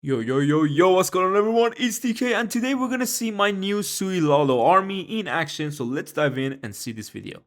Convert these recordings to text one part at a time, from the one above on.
Yo, yo, yo, yo, what's going on everyone? It's TK and today we're gonna see my new SUI LALO army in action, so let's dive in and see this video.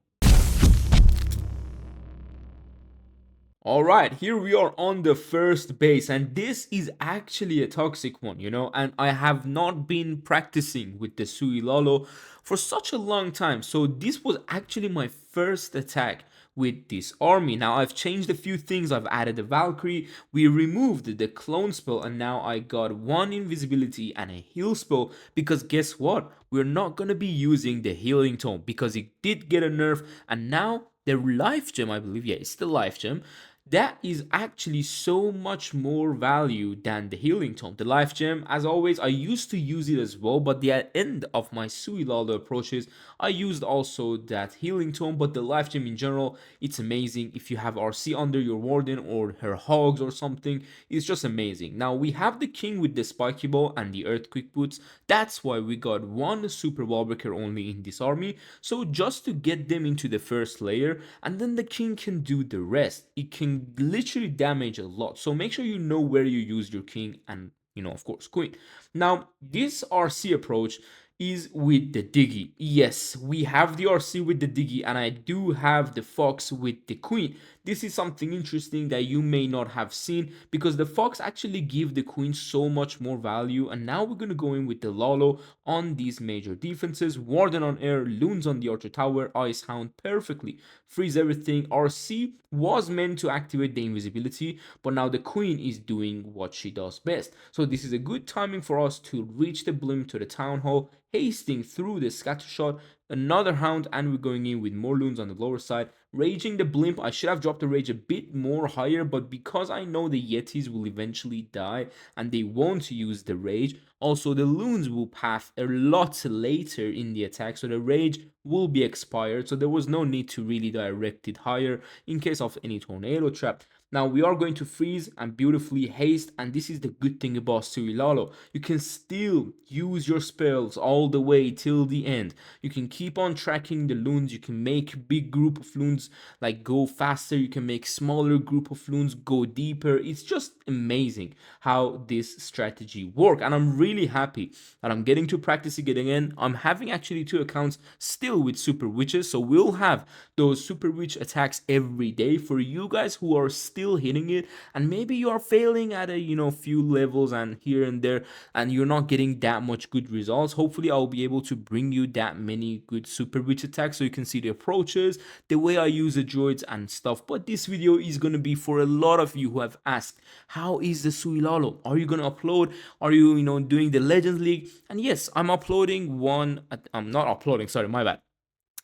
Alright, here we are on the first base and this is actually a toxic one, and I have not been practicing with the SUI LALO for such a long time, so this was actually my first attack with this army. Now I've changed a few things. I've added a Valkyrie, we removed the clone spell, and now I got one invisibility and a heal spell, because guess what, we're not gonna be using the healing tome because it did get a nerf, and now the life gem, I believe, yeah, it's the life gem, that is actually so much more value than the healing tome. The life gem, as always, I used to use it as well, but the end of my SUI LALO approaches, I used also that healing tome. But the life gem in general, it's amazing. If you have RC under your warden or her hogs or something, it's just amazing. Now we have the king with the spiky ball and the earthquake boots. That's why we got one super wall breaker only in this army, so just to get them into the first layer, and then the king can do the rest. It can literally damage a lot, so make sure you know where you use your king and, of course, queen. Now this RC approach is with the Diggy. Yes, we have the RC with the Diggy, and I do have the Fox with the Queen. This is something interesting that you may not have seen, because the Fox actually give the Queen so much more value, and now we're gonna go in with the Lalo on these major defenses. Warden on air, Loons on the Archer Tower, Ice Hound perfectly freeze everything. RC was meant to activate the invisibility, but now the Queen is doing what she does best. So this is a good timing for us to reach the blimp to the Town Hall, hasting through the scatter shot, another hound, and we're going in with more loons on the lower side, raging the blimp. I should have dropped the rage a bit more higher, but because I know the yetis will eventually die and they won't use the rage, also the loons will path a lot later in the attack, so the rage will be expired, so there was no need to really direct it higher in case of any tornado trap. Now we are going to freeze and beautifully haste, and this is the good thing about SUI LALO. You can still use your spells all the way till the end. You can keep on tracking the loons, you can make big group of loons like go faster, you can make smaller group of loons go deeper. It's just amazing how this strategy work, and I'm really happy that I'm getting to practice it again. I'm having actually 2 accounts still with super witches, so we'll have those super witch attacks every day for you guys who are still hitting it, and maybe you are failing at a few levels and here and there, and you're not getting that much good results. Hopefully I'll be able to bring you that many good super witch attacks so you can see the approaches, the way I use the droids and stuff. But this video is going to be for a lot of you who have asked, how is the SUI LALO? Are you going to upload? Are you doing the Legends League? And yes, I'm uploading one. I'm not uploading, sorry, my bad.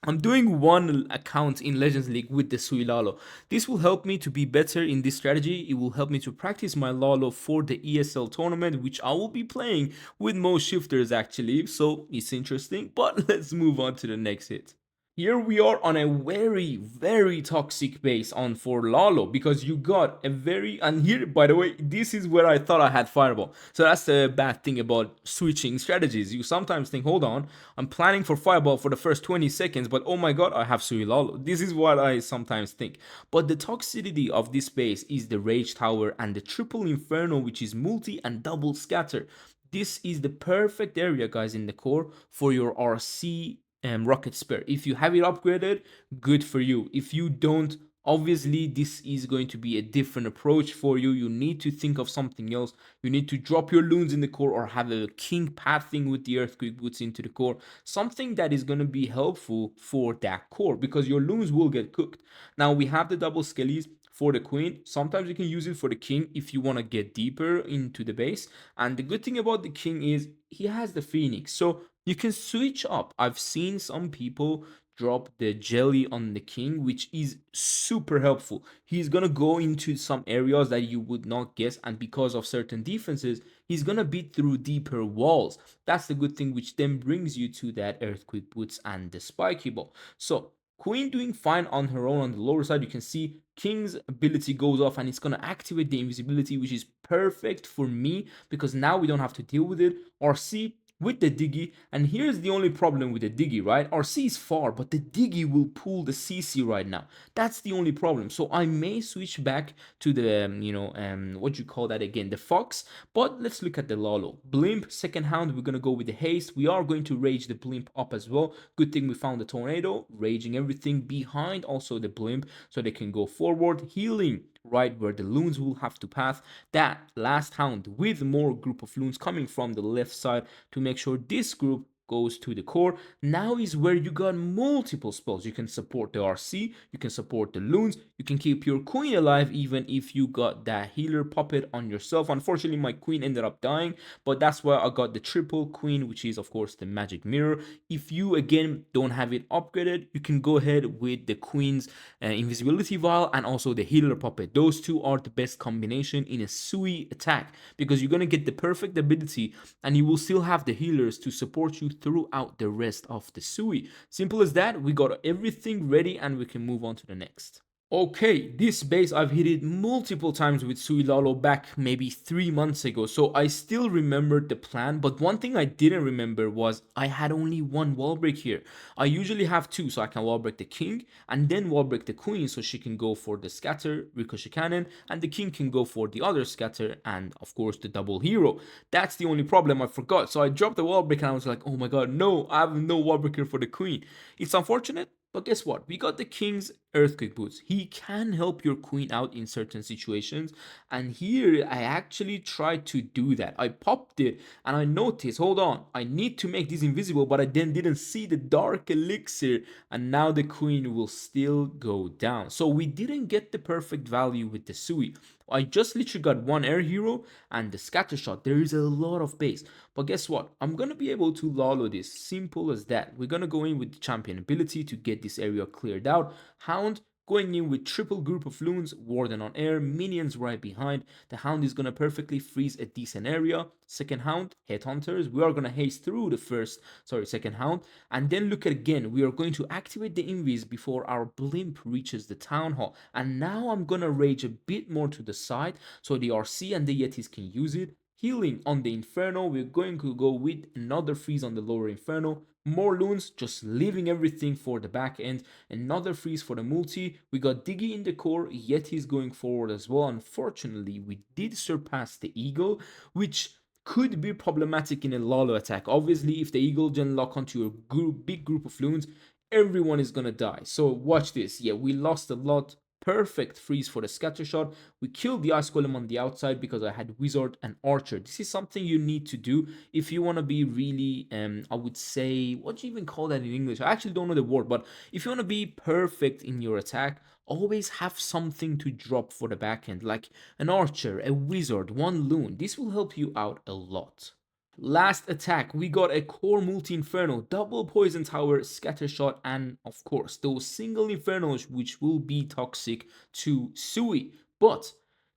I'm doing one account in Legends League with the SUI LALO. This will help me to be better in this strategy. It will help me to practice my LALO for the ESL tournament, which I will be playing with most shifters actually. So it's interesting, but let's move on to the next hit. Here we are on a very toxic base on for Lalo, because you got a very, and here, by the way, this is where I thought I had Fireball. So that's the bad thing about switching strategies. You sometimes think, hold on, I'm planning for Fireball for the first 20 seconds, but oh my god, I have SUI LALO. This is what I sometimes think. But the toxicity of this base is the Rage Tower and the Triple Inferno, which is multi and double scatter. This is the perfect area, guys, in the core for your RC rocket spare. If you have it upgraded, good for you. If you don't, obviously this is going to be a different approach for you. You need to think of something else. You need to drop your loons in the core or have a king pathing with the earthquake boots into the core, something that is going to be helpful for that core, because your loons will get cooked. Now we have the double skellies for the queen. Sometimes you can use it for the king if you want to get deeper into the base, and the good thing about the king is he has the phoenix, so you can switch up. I've seen some people drop the jelly on the king, which is super helpful. He's gonna go into some areas that you would not guess, and because of certain defenses, he's gonna beat through deeper walls. That's the good thing, which then brings you to that earthquake boots and the spiky ball. So queen doing fine on her own. On the lower side, you can see king's ability goes off and it's gonna activate the invisibility, which is perfect for me because now we don't have to deal with it. RC with the Diggy. And here's the only problem with the Diggy, right? Our C is far, but the Diggy will pull the CC right now. That's the only problem. So I may switch back to the, what you call that again, the Fox. But let's look at the Lalo. Blimp, second hound, we're going to go with the Haste. We are going to rage the Blimp up as well. Good thing we found the Tornado, raging everything behind also the Blimp so they can go forward, healing right where the loons will have to path. That last hound with more group of loons coming from the left side to make sure this group goes to the core. Now is where you got multiple spells. You can support the RC, you can support the loons, you can keep your queen alive even if you got that healer puppet on yourself. Unfortunately, my queen ended up dying, but that's why I got the triple queen, which is of course the magic mirror. If you again don't have it upgraded, you can go ahead with the queen's invisibility vial and also the healer puppet. Those two are the best combination in a SUI attack because you're gonna get the perfect ability and you will still have the healers to support you throughout the rest of the SUI. Simple as that. We got everything ready and we can move on to the next. Okay, this base I've hit it multiple times with SUI LALO back maybe 3 months ago, so I still remembered the plan, but one thing I didn't remember was I had only one wall break here. I usually have two, so I can wall break the king and then wall break the queen so she can go for the scatter, ricochet cannon, and the king can go for the other scatter and of course the double hero. That's the only problem I forgot, so I dropped the wall break and I was like, oh my god, no, I have no wall breaker for the queen. It's unfortunate, but guess what? We got the king's earthquake boots. He can help your queen out in certain situations. And here I actually tried to do that. I popped it and I noticed, hold on, I need to make this invisible, but I then didn't see the dark elixir. And now the queen will still go down. So we didn't get the perfect value with the Sui. I just literally got one air hero and the scatter shot. There is a lot of base. But guess what? I'm going to be able to Lalo this. Simple as that. We're going to go in with the champion ability to get this area cleared out. Hound going in with triple group of loons, warden on air, minions right behind. The hound is gonna perfectly freeze a decent area. Second hound, headhunters. We are gonna haste through the second hound, and then look at again. We are going to activate the invis before our blimp reaches the town hall. And now I'm gonna rage a bit more to the side so the RC and the Yetis can use it. Healing on the Inferno, we're going to go with another freeze on the lower Inferno. More loons, just leaving everything for the back end. Another freeze for the multi. We got Diggy in the core, Yeti's going forward as well. Unfortunately, we did surpass the Eagle, which could be problematic in a Lalo attack. Obviously, if the Eagle gen lock onto a big group of loons, everyone is gonna die. So watch this. Yeah, we lost a lot. Perfect freeze for the scatter shot. We killed the ice golem on the outside because I had wizard and archer. This is something you need to do if you want to be really I would say, what do you even call that in English? I actually don't know the word, but if you want to be perfect in your attack, always have something to drop for the backhand, like an archer, a wizard, one loon. This will help you out a lot. Last attack, we got a core multi-inferno, double poison tower, scatter shot, and of course, those single infernos which will be toxic to Sui. But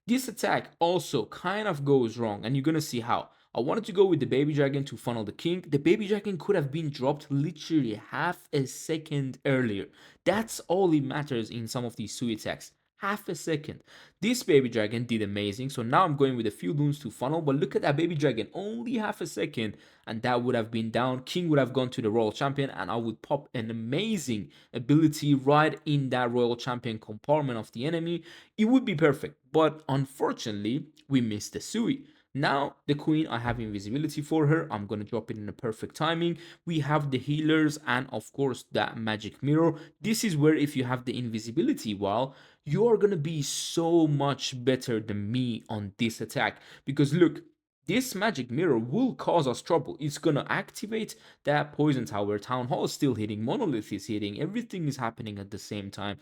this attack also kind of goes wrong, and you're gonna see how. I wanted to go with the baby dragon to funnel the king. The baby dragon could have been dropped literally half a second earlier. That's all it matters in some of these Sui attacks. Half a second. This baby dragon did amazing, so now I'm going with a few loons to funnel, but look at that baby dragon, only half a second, and that would have been down. King would have gone to the royal champion, and I would pop an amazing ability right in that royal champion compartment of the enemy. It would be perfect, but unfortunately, we missed the Sui. Now, the queen, I have invisibility for her. I'm going to drop it in a perfect timing. We have the healers and, of course, that magic mirror. This is where if you have the invisibility wall, you are going to be so much better than me on this attack. Because look, this magic mirror will cause us trouble. It's going to activate that poison tower. Town hall is still hitting. Monolith is hitting. Everything is happening at the same time.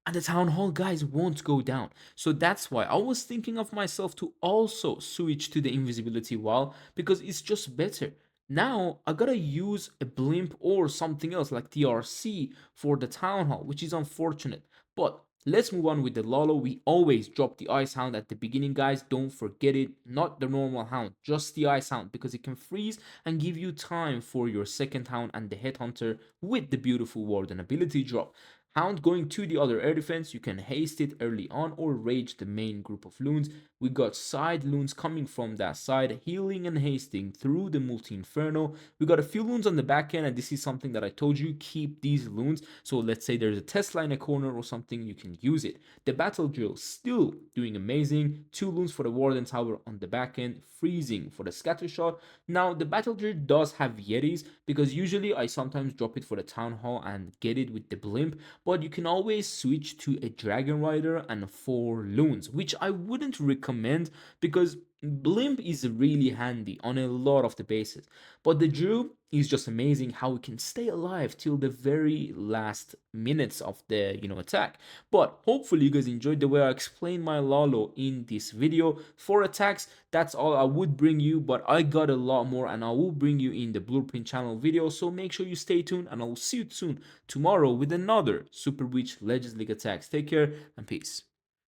And the town hall guys won't go down. So that's why I was thinking of myself to also switch to the invisibility wall because it's just better. Now I gotta use a blimp or something else like TRC for the town hall, which is unfortunate. But let's move on with the Lalo. We always drop the ice hound at the beginning, guys. Don't forget it. Not the normal hound, just the ice hound because it can freeze and give you time for your second hound and the headhunter with the beautiful warden ability drop. Hound going to the other air defense, you can haste it early on or rage the main group of loons. We got side loons coming from that side, healing and hasting through the multi-inferno. We got a few loons on the back end, and this is something that I told you, keep these loons. So let's say there's a Tesla in a corner or something, you can use it. The battle drill still doing amazing. 2 loons for the warden tower on the back end, freezing for the scatter shot. Now the battle drill does have yetis, because usually I sometimes drop it for the town hall and get it with the blimp, but you can always switch to a dragon rider and 4 loons, which I wouldn't recommend because blimp is really handy on a lot of the bases, but the Drew is just amazing how it can stay alive till the very last minutes of the attack. But hopefully you guys enjoyed the way I explained my Lalo in this video. For attacks, that's all I would bring you, but I got a lot more and I will bring you in the Blueprint channel video, so make sure you stay tuned and I will see you soon tomorrow with another Super Witch Legends League attacks. Take care and peace.